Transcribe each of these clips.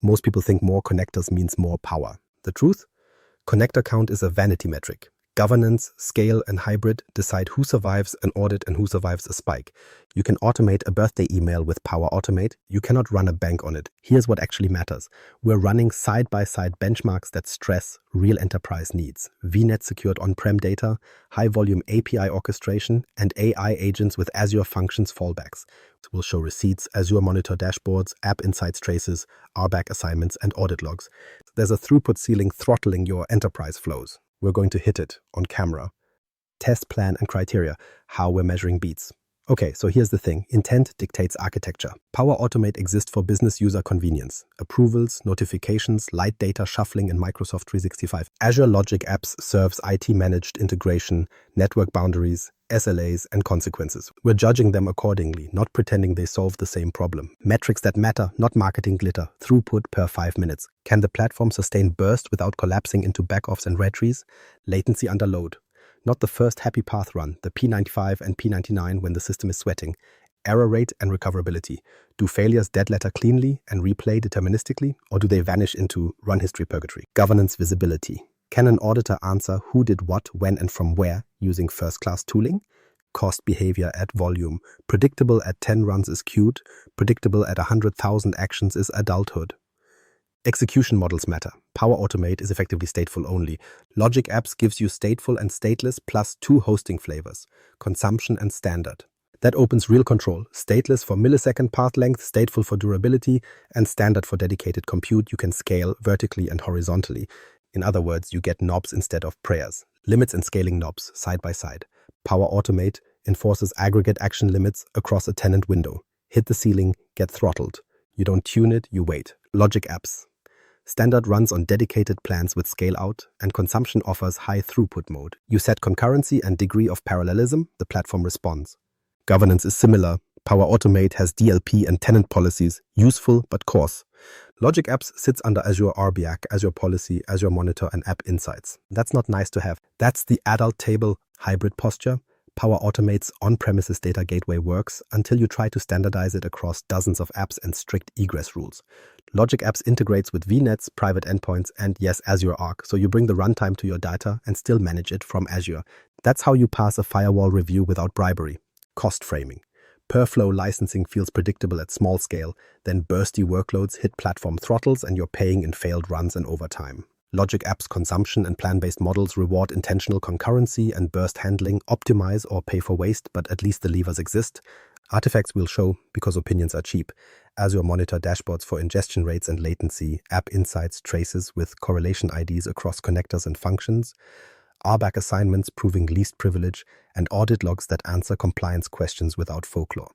Most people think more connectors means more power. The truth? Connector count is a vanity metric. Governance, scale, and hybrid decide who survives an audit and who survives a spike. You can automate a birthday email with Power Automate. You cannot run a bank on it. Here's what actually matters. We're running side-by-side benchmarks that stress real enterprise needs. VNet secured on-prem data, high-volume API orchestration, and AI agents with Azure Functions fallbacks. We'll show receipts, Azure Monitor dashboards, App Insights traces, RBAC assignments, and audit logs. There's a throughput ceiling throttling your enterprise flows. We're going to hit it on camera. Test plan and criteria, how we're measuring beats. Okay, so here's the thing. Intent dictates architecture. Power Automate exists for business user convenience. Approvals, notifications, light data shuffling in Microsoft 365. Azure Logic Apps serves IT-managed integration, network boundaries, SLAs, and consequences. We're judging them accordingly, not pretending they solve the same problem. Metrics that matter, not marketing glitter. Throughput per 5 minutes. Can the platform sustain burst without collapsing into backoffs and retries? Latency under load. Not the first happy path run, the P95 and P99 when the system is sweating. Error rate and recoverability. Do failures dead letter cleanly and replay deterministically, or do they vanish into run history purgatory? Governance visibility. Can an auditor answer who did what, when, and from where using first-class tooling? Cost behavior at volume. Predictable at 10 runs is cute. Predictable at 100,000 actions is adulthood. Execution models matter. Power Automate is effectively stateful only. Logic Apps gives you stateful and stateless plus 2 hosting flavors, consumption and standard. That opens real control. Stateless for millisecond path length, stateful for durability, and standard for dedicated compute you can scale vertically and horizontally. In other words, you get knobs instead of prayers. Limits and scaling knobs side by side. Power Automate enforces aggregate action limits across a tenant window. Hit the ceiling, get throttled. You don't tune it, you wait. Logic Apps. Standard runs on dedicated plans with scale-out, and consumption offers high throughput mode. You set concurrency and degree of parallelism, the platform responds. Governance is similar. Power Automate has DLP and tenant policies, useful but coarse. Logic Apps sits under Azure RBAC, Azure Policy, Azure Monitor, and App Insights. That's not nice to have. That's the adult table hybrid posture. Power Automate's on-premises data gateway works until you try to standardize it across dozens of apps and strict egress rules. Logic Apps integrates with VNets, private endpoints, and yes, Azure Arc, so you bring the runtime to your data and still manage it from Azure. That's how you pass a firewall review without bribery. Cost framing. Per-flow licensing feels predictable at small scale, then bursty workloads hit platform throttles and you're paying in failed runs and overtime. Logic Apps consumption and plan-based models reward intentional concurrency and burst handling, optimize or pay for waste, but at least the levers exist. Artifacts will show because opinions are cheap. Azure Monitor dashboards for ingestion rates and latency, App Insights traces with correlation IDs across connectors and functions, RBAC assignments proving least privilege, and audit logs that answer compliance questions without folklore.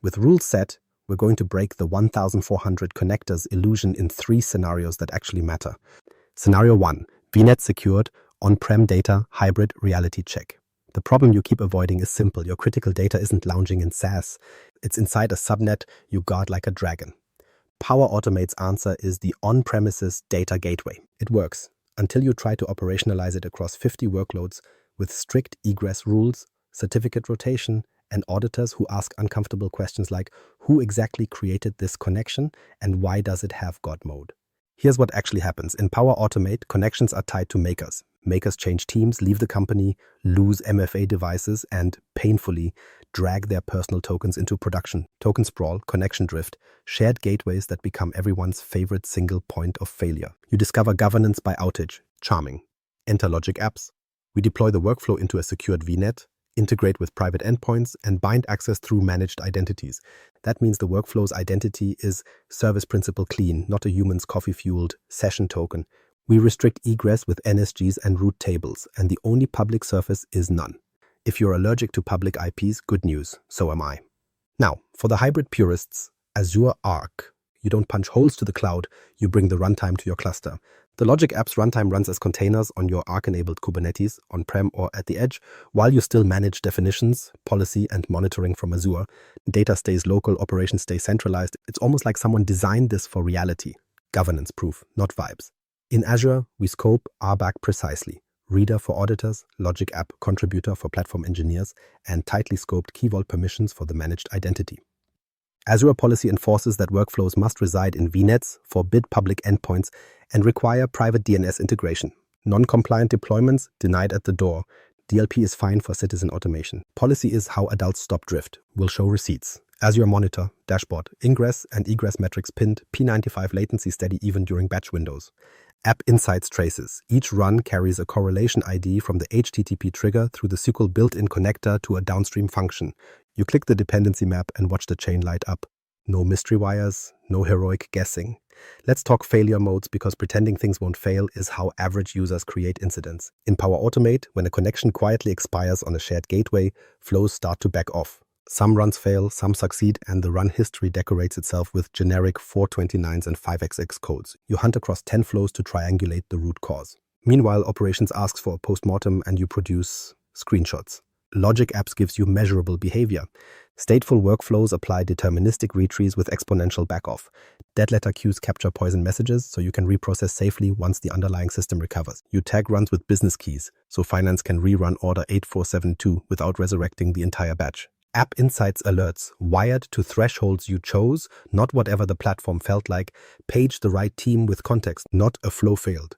With rules set, we're going to break the 1,400 connectors illusion in 3 scenarios that actually matter. Scenario 1, VNet secured, on-prem data, hybrid reality check. The problem you keep avoiding is simple. Your critical data isn't lounging in SaaS. It's inside a subnet you guard like a dragon. Power Automate's answer is the on-premises data gateway. It works until you try to operationalize it across 50 workloads with strict egress rules, certificate rotation, and auditors who ask uncomfortable questions like, who exactly created this connection and why does it have God mode? Here's what actually happens. In Power Automate, connections are tied to makers. Makers change teams, leave the company, lose MFA devices, and painfully drag their personal tokens into production. Token sprawl, connection drift, shared gateways that become everyone's favorite single point of failure. You discover governance by outage. Charming. Enter Logic Apps. We deploy the workflow into a secured VNet, integrate with private endpoints, and bind access through managed identities. That means the workflow's identity is service principal clean, not a human's coffee-fueled session token. We restrict egress with NSGs and root tables, and the only public surface is none. If you're allergic to public IPs, good news, so am I. Now, for the hybrid purists, Azure Arc. You don't punch holes to the cloud, you bring the runtime to your cluster. The Logic Apps runtime runs as containers on your Arc-enabled Kubernetes, on-prem or at the edge, while you still manage definitions, policy, and monitoring from Azure. Data stays local, operations stay centralized. It's almost like someone designed this for reality. Governance proof, not vibes. In Azure, we scope RBAC precisely. Reader for auditors, Logic App contributor for platform engineers, and tightly scoped Key Vault permissions for the managed identity. Azure policy enforces that workflows must reside in VNets, forbid public endpoints, and require private DNS integration. Non-compliant deployments denied at the door. DLP is fine for citizen automation. Policy is how adults stop drift. Will show receipts. Azure Monitor, dashboard, ingress and egress metrics pinned, P95 latency steady even during batch windows. App Insights traces. Each run carries a correlation ID from the HTTP trigger through the SQL built-in connector to a downstream function. You click the dependency map and watch the chain light up. No mystery wires, no heroic guessing. Let's talk failure modes, because pretending things won't fail is how average users create incidents. In Power Automate, when a connection quietly expires on a shared gateway, flows start to back off. Some runs fail, some succeed, and the run history decorates itself with generic 429s and 5xx codes. You hunt across 10 flows to triangulate the root cause. Meanwhile, operations asks for a postmortem and you produce screenshots. Logic Apps gives you measurable behavior. Stateful workflows apply deterministic retrees with exponential backoff. Dead letter queues capture poison messages so you can reprocess safely once the underlying system recovers. You tag runs with business keys so finance can rerun order 8472 without resurrecting the entire batch. App Insights alerts, wired to thresholds you chose, not whatever the platform felt like. Page the right team with context, not a flow failed.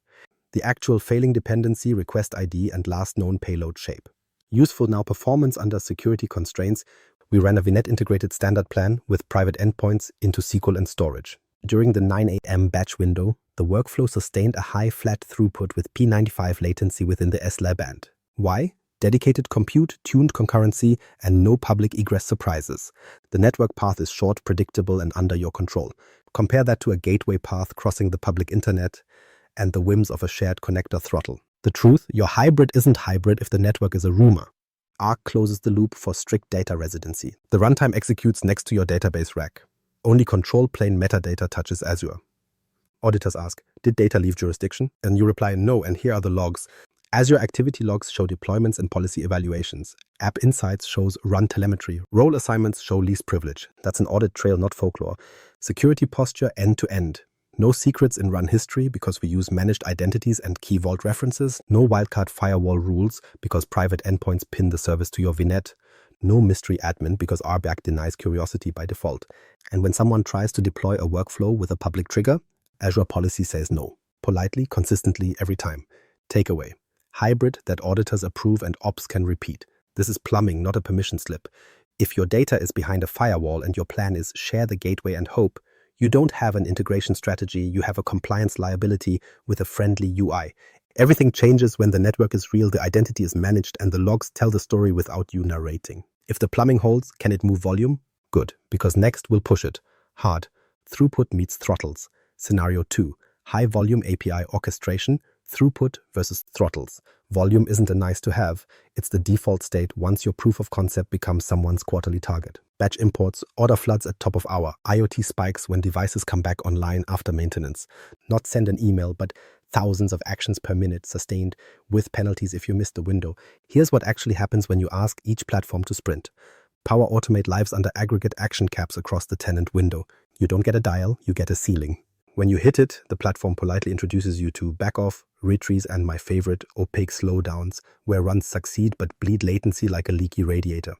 The actual failing dependency, request ID, and last known payload shape. Useful now: performance under security constraints. We ran a VNet integrated standard plan with private endpoints into SQL and storage. During the 9 a.m. batch window, the workflow sustained a high flat throughput with P95 latency within the SLA band. Why? Dedicated compute, tuned concurrency, and no public egress surprises. The network path is short, predictable, and under your control. Compare that to a gateway path crossing the public internet and the whims of a shared connector throttle. The truth: your hybrid isn't hybrid if the network is a rumor. Arc closes the loop for strict data residency. The runtime executes next to your database rack. Only control plane metadata touches Azure. Auditors ask, did data leave jurisdiction? And you reply, no, and here are the logs. Azure activity logs show deployments and policy evaluations. App Insights shows run telemetry. Role assignments show least privilege. That's an audit trail, not folklore. Security posture end to end. No secrets in run history because we use managed identities and key vault references. No wildcard firewall rules because private endpoints pin the service to your VNet. No mystery admin because RBAC denies curiosity by default. And when someone tries to deploy a workflow with a public trigger, Azure policy says no. Politely, consistently, every time. Takeaway: hybrid that auditors approve and ops can repeat. This is plumbing, not a permission slip. If your data is behind a firewall and your plan is share the gateway and hope, you don't have an integration strategy, you have a compliance liability with a friendly UI. Everything changes when the network is real, the identity is managed, and the logs tell the story without you narrating. If the plumbing holds, can it move volume? Good, because next we'll push it. Hard. Throughput meets throttles. Scenario 2. High volume API orchestration. Throughput versus throttles. Volume isn't a nice to have, it's the default state once your proof of concept becomes someone's quarterly target. Batch imports, order floods at top of hour, IoT spikes when devices come back online after maintenance. Not send an email, but thousands of actions per minute sustained with penalties if you miss the window. Here's what actually happens when you ask each platform to sprint. Power Automate lives under aggregate action caps across the tenant window. You don't get a dial, you get a ceiling. When you hit it, the platform politely introduces you to backoff, retrees, and my favorite, opaque slowdowns, where runs succeed but bleed latency like a leaky radiator.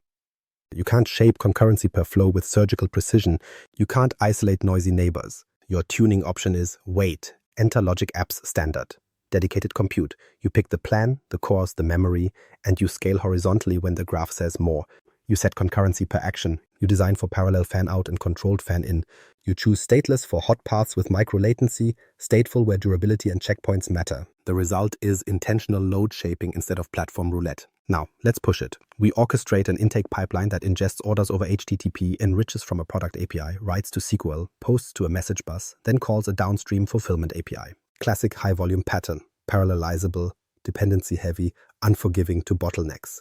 You can't shape concurrency per flow with surgical precision. You can't isolate noisy neighbors. Your tuning option is wait, enter Logic Apps standard. Dedicated compute. You pick the plan, the cores, the memory, and you scale horizontally when the graph says more. You set concurrency per action. You design for parallel fan-out and controlled fan-in. You choose stateless for hot paths with micro-latency, stateful where durability and checkpoints matter. The result is intentional load shaping instead of platform roulette. Now, let's push it. We orchestrate an intake pipeline that ingests orders over HTTP, enriches from a product API, writes to SQL, posts to a message bus, then calls a downstream fulfillment API. Classic high-volume pattern. Parallelizable, dependency-heavy, unforgiving to bottlenecks.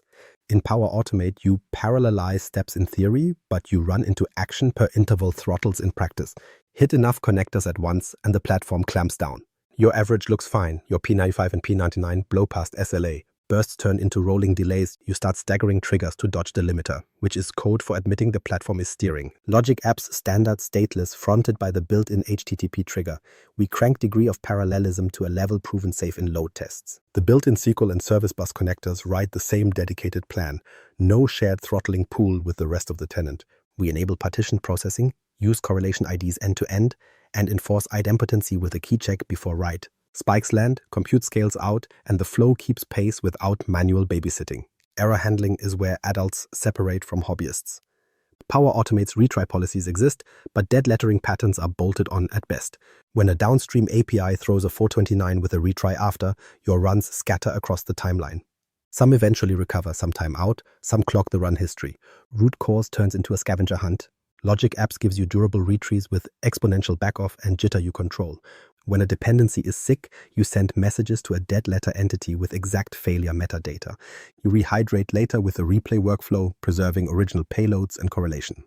In Power Automate, you parallelize steps in theory, but you run into action per interval throttles in practice. Hit enough connectors at once and the platform clamps down. Your average looks fine. Your P95 and P99 blow past SLA. Bursts turn into rolling delays. You start staggering triggers to dodge the limiter, which is code for admitting the platform is steering. Logic Apps standard stateless fronted by the built-in HTTP trigger. We crank degree of parallelism to a level proven safe in load tests. The built-in SQL and service bus connectors write the same dedicated plan. No shared throttling pool with the rest of the tenant. We enable partition processing, use correlation IDs end-to-end, and enforce idempotency with a key check before write. Spikes land, compute scales out, and the flow keeps pace without manual babysitting. Error handling is where adults separate from hobbyists. Power Automate's retry policies exist, but dead lettering patterns are bolted on at best. When a downstream API throws a 429 with a retry after, your runs scatter across the timeline. Some eventually recover, some time out, some clog the run history. Root cause turns into a scavenger hunt. Logic Apps gives you durable retries with exponential backoff and jitter you control. When a dependency is sick, you send messages to a dead letter entity with exact failure metadata. You rehydrate later with a replay workflow, preserving original payloads and correlation.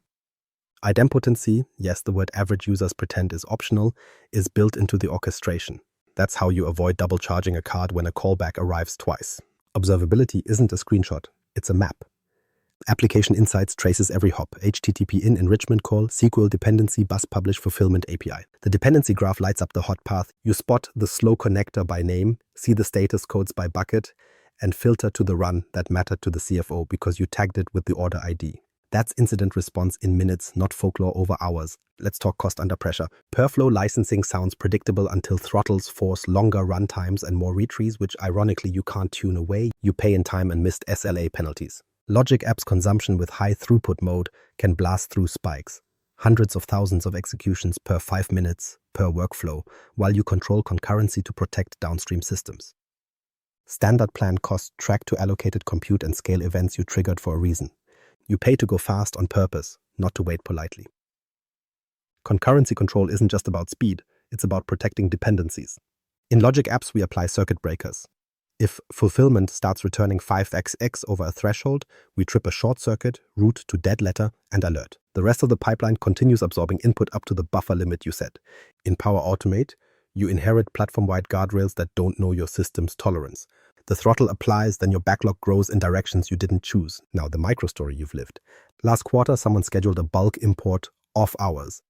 Idempotency, yes, the word average users pretend is optional, is built into the orchestration. That's how you avoid double charging a card when a callback arrives twice. Observability isn't a screenshot, it's a map. Application Insights traces every hop, HTTP in enrichment call, SQL dependency bus publish fulfillment API. The dependency graph lights up the hot path. You spot the slow connector by name, see the status codes by bucket, and filter to the run that mattered to the CFO because you tagged it with the order ID. That's incident response in minutes, not folklore over hours. Let's talk cost under pressure. Per-flow licensing sounds predictable until throttles force longer run times and more retries, which ironically you can't tune away. You pay in time and missed SLA penalties. Logic Apps consumption with high throughput mode can blast through spikes. Hundreds of thousands of executions per 5 minutes per workflow, while you control concurrency to protect downstream systems. Standard plan costs track to allocated compute and scale events you triggered for a reason. You pay to go fast on purpose, not to wait politely. Concurrency control isn't just about speed, it's about protecting dependencies. In Logic Apps, we apply circuit breakers. If fulfillment starts returning 5xx over a threshold, we trip a short circuit, route to dead letter, and alert. The rest of the pipeline continues absorbing input up to the buffer limit you set. In Power Automate, you inherit platform-wide guardrails that don't know your system's tolerance. The throttle applies, then your backlog grows in directions you didn't choose. Now the microstory you've lived. Last quarter, someone scheduled a bulk import off hours.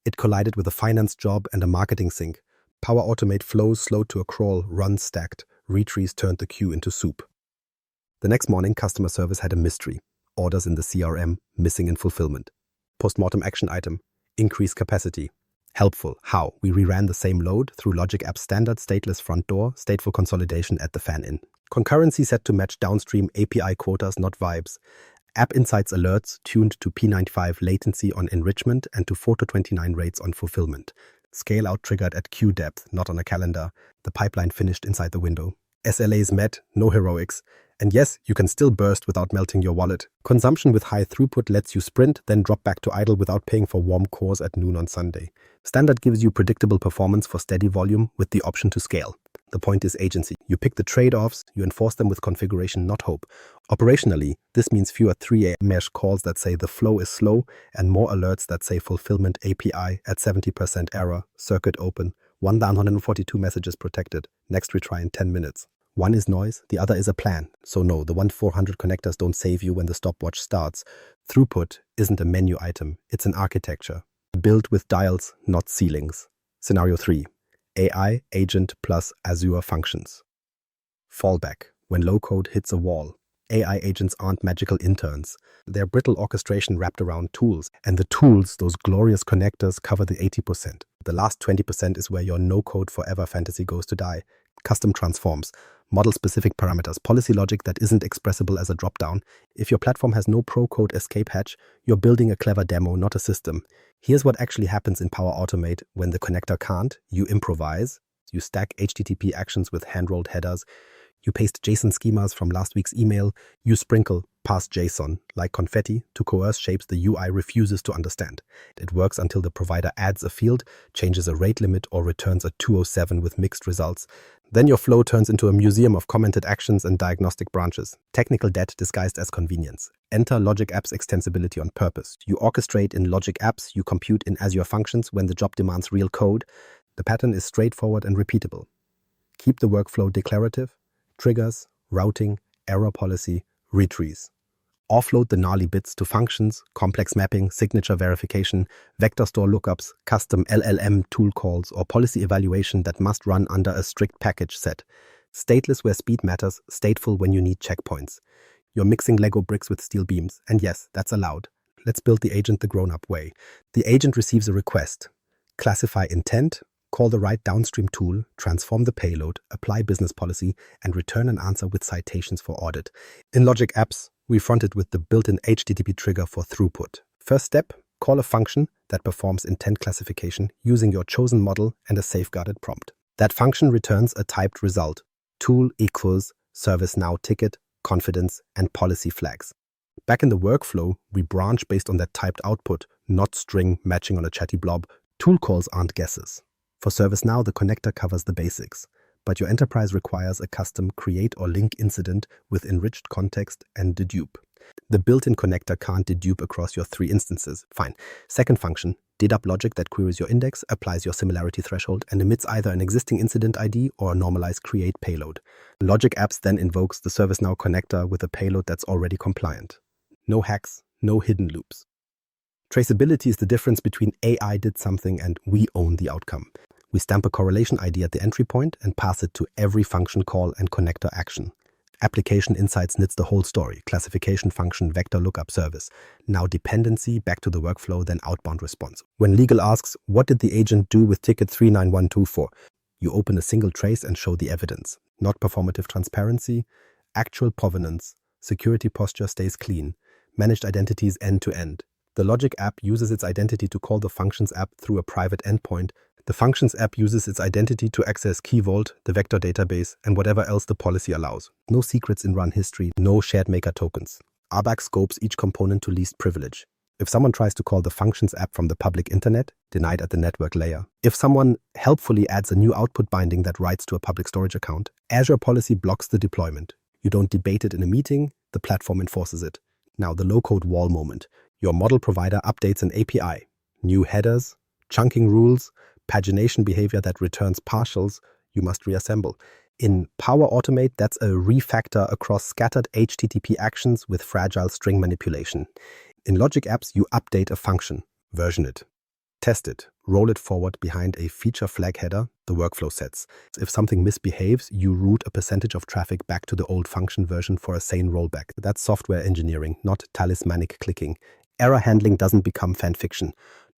It collided with a finance job and a marketing sync. Power Automate flows slowed to a crawl, runs stacked. Retries turned the queue into soup. The next morning, customer service had a mystery. Orders in the CRM, missing in fulfillment. Postmortem action item, increase capacity. Helpful, how? We reran the same load through Logic Apps standard stateless front door, stateful consolidation at the fan-in. Concurrency set to match downstream API quotas, not vibes. App Insights alerts tuned to P95 latency on enrichment and to 4 to 29 rates on fulfillment. Scale out triggered at queue depth, not on a calendar. The pipeline finished inside the window. SLAs met, no heroics. And yes, you can still burst without melting your wallet. Consumption with high throughput lets you sprint, then drop back to idle without paying for warm cores at noon on Sunday. Standard gives you predictable performance for steady volume with the option to scale. The point is agency. You pick the trade-offs, you enforce them with configuration, not hope. Operationally, this means fewer 3A mesh calls that say the flow is slow and more alerts that say fulfillment API at 70% error, circuit open, 1,142 messages protected, next retry in 10 minutes. One is noise, the other is a plan. So no, the 1-400 connectors don't save you when the stopwatch starts. Throughput isn't a menu item, it's an architecture. Built with dials, not ceilings. Scenario 3. AI agent plus Azure functions. Fallback. When low-code hits a wall. AI agents aren't magical interns. They're brittle orchestration wrapped around tools. And the tools, those glorious connectors, cover the 80%. The last 20% is where your no-code forever fantasy goes to die. Custom transforms. Model-specific parameters, policy logic that isn't expressible as a dropdown. If your platform has no pro-code escape hatch, you're building a clever demo, not a system. Here's what actually happens in Power Automate when the connector can't. You improvise. You stack HTTP actions with hand-rolled headers. You paste JSON schemas from last week's email. You sprinkle past JSON like confetti to coerce shapes the UI refuses to understand. It works until the provider adds a field, changes a rate limit, or returns a 207 with mixed results. Then your flow turns into a museum of commented actions and diagnostic branches. Technical debt disguised as convenience. Enter Logic Apps extensibility on purpose. You orchestrate in Logic Apps, you compute in Azure functions when the job demands real code. The pattern is straightforward and repeatable. Keep the workflow declarative. Triggers, routing, error policy, retries. Offload the gnarly bits to functions, complex mapping, signature verification, vector store lookups, custom LLM tool calls, or policy evaluation that must run under a strict package set. Stateless where speed matters, stateful when you need checkpoints. You're mixing Lego bricks with steel beams, and yes, that's allowed. let's build the agent the grown-up way. The agent receives a request. Classify intent, call the right downstream tool, transform the payload, apply business policy, and return an answer with citations for audit. In Logic Apps, we fronted with the built-in HTTP trigger for throughput. First step, call a function that performs intent classification using your chosen model and a safeguarded prompt. That function returns a typed result. Tool equals ServiceNow ticket, confidence, and policy flags. Back in the workflow, we branch based on that typed output, not string matching on a chatty blob. Tool calls aren't guesses. For ServiceNow, the connector covers the basics, but your enterprise requires a custom create or link incident with enriched context and dedupe. The built-in connector can't dedupe across your 3 instances. Fine. Second function, dedup logic that queries your index, applies your similarity threshold, and emits either an existing incident ID or a normalized create payload. Logic Apps then invokes the ServiceNow connector with a payload that's already compliant. No hacks, no hidden loops. Traceability is the difference between AI did something and we own the outcome. We stamp a correlation ID at the entry point and pass it to every function call and connector action. Application Insights knits the whole story. Classification function, vector lookup service. Now dependency, back to the workflow, then outbound response. When legal asks, what did the agent do with ticket 39124? You open a single trace and show the evidence. Not performative transparency, actual provenance. Security posture stays clean. Managed identities end to end. The Logic app uses its identity to call the Functions app through a private endpoint. The Functions app uses its identity to access Key Vault, the vector database, and whatever else the policy allows. No secrets in run history, no shared maker tokens. RBAC scopes each component to least privilege. If someone tries to call the Functions app from the public internet, denied at the network layer. If someone helpfully adds a new output binding that writes to a public storage account, Azure policy blocks the deployment. You don't debate it in a meeting, the platform enforces it. Now the low-code wall moment. Your model provider updates an API. New headers, chunking rules, pagination behavior that returns partials, you must reassemble. In Power Automate, that's a refactor across scattered HTTP actions with fragile string manipulation. In Logic Apps, you update a function, version it, test it, roll it forward behind a feature flag header, the workflow sets. If something misbehaves, you route a percentage of traffic back to the old function version for a sane rollback. That's software engineering, not talismanic clicking. Error handling doesn't become fan fiction.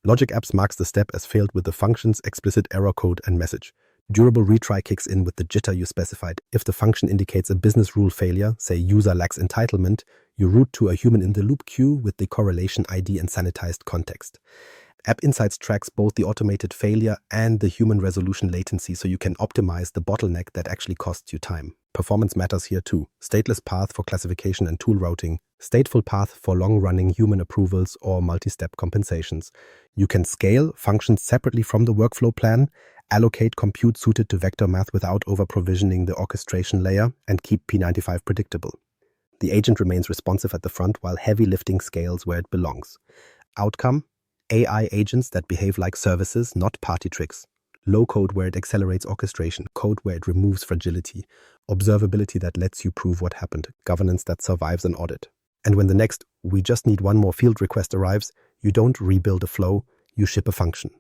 Logic Apps marks the step as failed with the function's explicit error code and message. Durable retry kicks in with the jitter you specified. If the function indicates a business rule failure, say user lacks entitlement, you route to a human-in-the-loop queue with the correlation ID and sanitized context. App Insights tracks both the automated failure and the human resolution latency so you can optimize the bottleneck that actually costs you time. Performance matters here too. Stateless path for classification and tool routing. Stateful path for long-running human approvals or multi-step compensations. You can scale functions separately from the workflow plan, allocate compute suited to vector math without over-provisioning the orchestration layer, and keep P95 predictable. The agent remains responsive at the front while heavy lifting scales where it belongs. Outcome? AI agents that behave like services, not party tricks. Low code where it accelerates orchestration, code where it removes fragility, observability that lets you prove what happened, governance that survives an audit. And when the next "we just need one more field" request arrives, you don't rebuild a flow, you ship a function.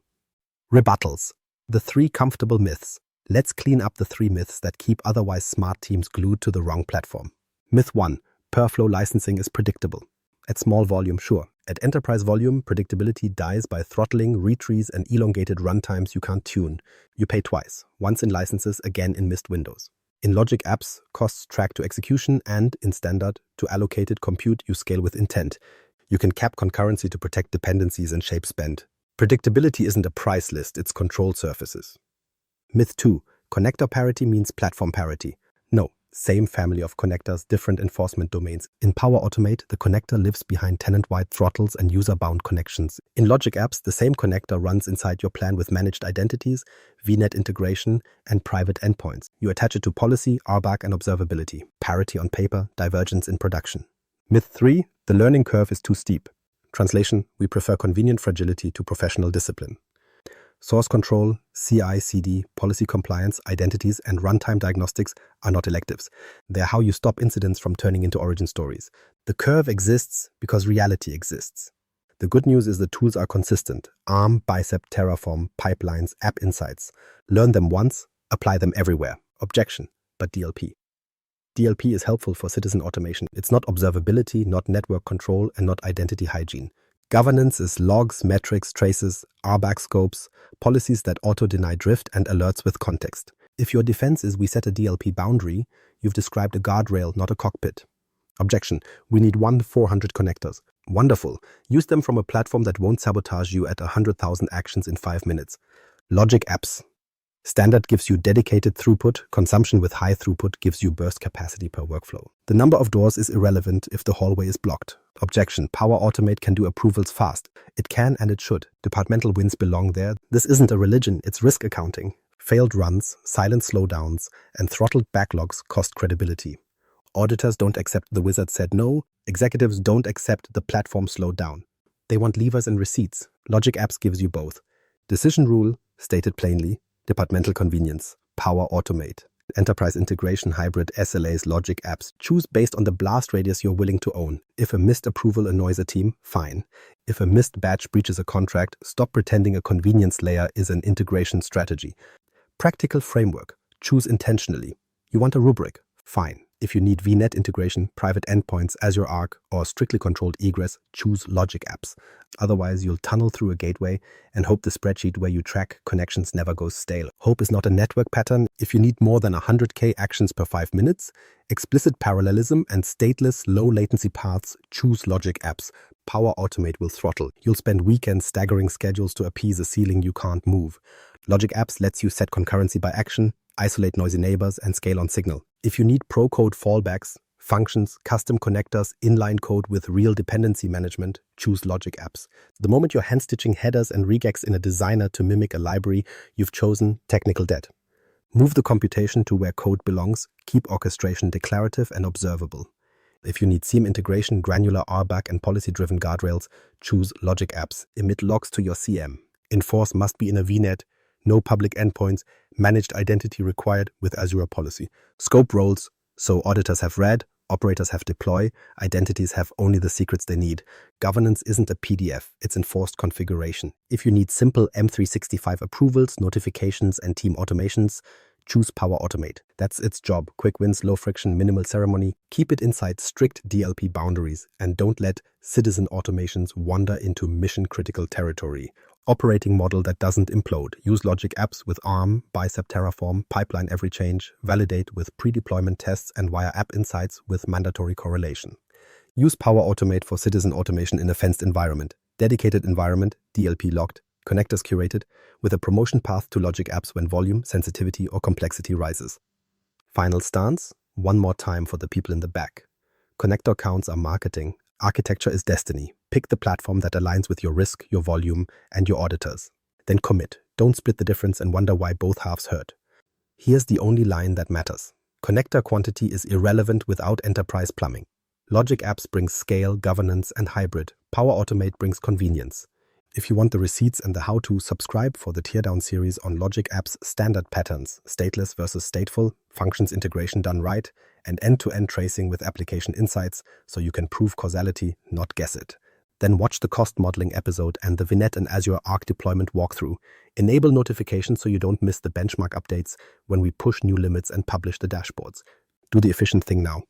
Rebuttals. The 3 comfortable myths. Let's clean up the 3 myths that keep otherwise smart teams glued to the wrong platform. Myth 1. Per-flow licensing is predictable. At small volume, sure. At enterprise volume, predictability dies by throttling, retries, and elongated runtimes you can't tune. You pay twice, once in licenses, again in missed windows. In Logic Apps, costs track to execution and, in standard, to allocated compute you scale with intent. You can cap concurrency to protect dependencies and shape spend. Predictability isn't a price list, it's control surfaces. Myth 2. Connector parity means platform parity. No. Same family of connectors, different enforcement domains. In Power Automate, the connector lives behind tenant-wide throttles and user-bound connections. In Logic Apps, the same connector runs inside your plan with managed identities, VNet integration, and private endpoints. You attach it to policy, RBAC, and observability. Parity on paper, divergence in production. Myth 3. The learning curve is too steep. Translation: we prefer convenient fragility to professional discipline. Source control, CI/CD, policy compliance, identities, and runtime diagnostics are not electives. They're how you stop incidents from turning into origin stories. The curve exists because reality exists. The good news is the tools are consistent. ARM, Bicep, Terraform, pipelines, App Insights. Learn them once, apply them everywhere. Objection, but DLP. DLP is helpful for citizen automation. It's not observability, not network control, and not identity hygiene. Governance is logs, metrics, traces, RBAC scopes, policies that auto-deny drift, and alerts with context. If your defense is we set a DLP boundary, you've described a guardrail, not a cockpit. Objection: we need 400 connectors. Wonderful. Use them from a platform that won't sabotage you at 100,000 actions in 5 minutes. Logic Apps. Standard gives you dedicated throughput. Consumption with high throughput gives you burst capacity per workflow. The number of doors is irrelevant if the hallway is blocked. Objection: Power Automate can do approvals fast. It can and it should. Departmental wins belong there. This isn't a religion, it's risk accounting. Failed runs, silent slowdowns, and throttled backlogs cost credibility. Auditors don't accept the wizard said no. Executives don't accept the platform slowed down. They want levers and receipts. Logic Apps gives you both. Decision rule, stated plainly. Departmental convenience. Power Automate. Enterprise integration, hybrid, SLAs, Logic Apps. Choose based on the blast radius you're willing to own. If a missed approval annoys a team, fine. If a missed batch breaches a contract, stop pretending a convenience layer is an integration strategy. Practical framework. Choose intentionally. You want a rubric? Fine. If you need VNet integration, private endpoints, Azure Arc, or strictly controlled egress, choose Logic Apps. Otherwise, you'll tunnel through a gateway and hope the spreadsheet where you track connections never goes stale. Hope is not a network pattern. If you need more than 100K actions per 5 minutes, explicit parallelism, and stateless, low-latency paths, choose Logic Apps. Power Automate will throttle. You'll spend weekends staggering schedules to appease a ceiling you can't move. Logic Apps lets you set concurrency by action, isolate noisy neighbors, and scale on signal. If you need pro-code fallbacks, functions, custom connectors, inline code with real dependency management, choose Logic Apps. The moment you're hand-stitching headers and regex in a designer to mimic a library, you've chosen technical debt. Move the computation to where code belongs, keep orchestration declarative and observable. If you need seam integration, granular RBAC, and policy-driven guardrails, choose Logic Apps. Emit logs to your CM. Enforce must be in a VNet. No public endpoints, managed identity required with Azure policy. Scope roles, so auditors have read, operators have deploy, identities have only the secrets they need. Governance isn't a PDF, it's enforced configuration. If you need simple M365 approvals, notifications, and team automations, choose Power Automate. That's its job. Quick wins, low friction, minimal ceremony. Keep it inside strict DLP boundaries and don't let citizen automations wander into mission-critical territory. Operating model that doesn't implode. Use Logic Apps with ARM, Bicep Terraform, pipeline every change, validate with pre-deployment tests, and via App Insights with mandatory correlation. Use Power Automate for citizen automation in a fenced environment. Dedicated environment, DLP locked, connectors curated, with a promotion path to Logic Apps when volume, sensitivity, or complexity rises. Final stance, one more time for the people in the back. Connector counts are marketing. Architecture is destiny. Pick the platform that aligns with your risk, your volume, and your auditors. Then commit. Don't split the difference and wonder why both halves hurt. Here's the only line that matters. Connector quantity is irrelevant without enterprise plumbing. Logic Apps brings scale, governance, and hybrid. Power Automate brings convenience. If you want the receipts and the how-to, subscribe for the teardown series on Logic Apps standard patterns, stateless versus stateful, functions integration done right, and end-to-end tracing with application insights so you can prove causality, not guess it. Then watch the cost modeling episode and the VNet and Azure Arc deployment walkthrough. Enable notifications so you don't miss the benchmark updates when we push new limits and publish the dashboards. Do the efficient thing now.